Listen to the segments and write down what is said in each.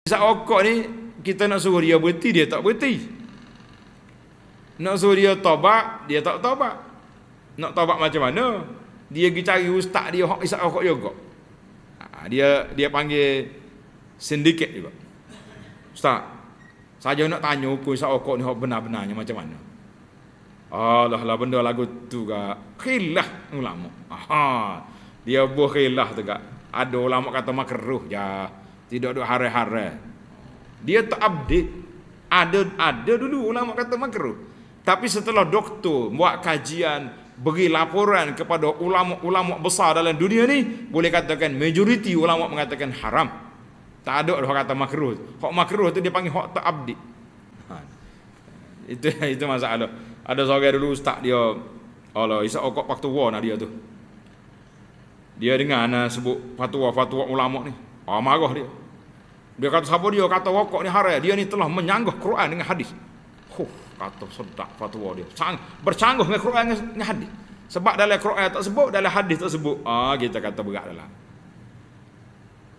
Isap rokok ni kita nak suruh dia berhenti, dia tak berhenti. Nak suruh dia taubat, dia tak taubat. Nak taubat macam mana? Dia pergi cari ustaz dia hak isap rokok juga. Dia panggil sindiket juga. Ustaz, saja nak tanya hukum isap rokok ni hak benar-benarnya macam mana? Alah lah benda lagu tu gak khilaf ulama. Dia buah khilaf tu gak. Ada ulama kata makruh ya. Tidak ada haram-haram. Dia tak update. Ada dulu ulama kata makruh. Tapi setelah doktor buat kajian, beri laporan kepada ulama-ulama besar dalam dunia ni, boleh katakan majoriti ulama mengatakan haram. Tak ada orang kata makruh. Hak makruh tu dia panggil hak tak update. Itu masalah. Ada seorang dulu ustaz dia, Allah isap rokok fatwa nak dia tu. Dia dengar sebut fatwa-fatwa ulama ni. Marah dia. Dia kata siapa dia kata rokok ni haram, dia ni telah menyanggah Quran dengan hadis. Kata sedap fatwa dia. Bercanggah dengan Quran dengan hadis. Sebab dalam Quran tak sebut, dalam hadis tak sebut. Kita kata berat dalam.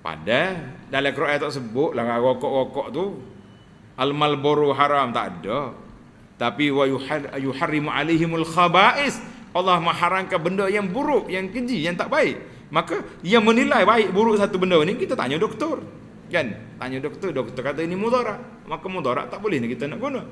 Padahal dalam Quran tak sebut lah rokok-rokok tu al-malboro haram, tak ada. Tapi wa yuharrimu alaihimul khaba'is. Allah mengharamkan benda yang buruk, yang keji, yang tak baik. Maka yang menilai baik buruk satu benda ni kita tanya doktor. Kan? Tanya doktor, doktor kata ini mudarat. Maka mudarat tak boleh kita nak guna.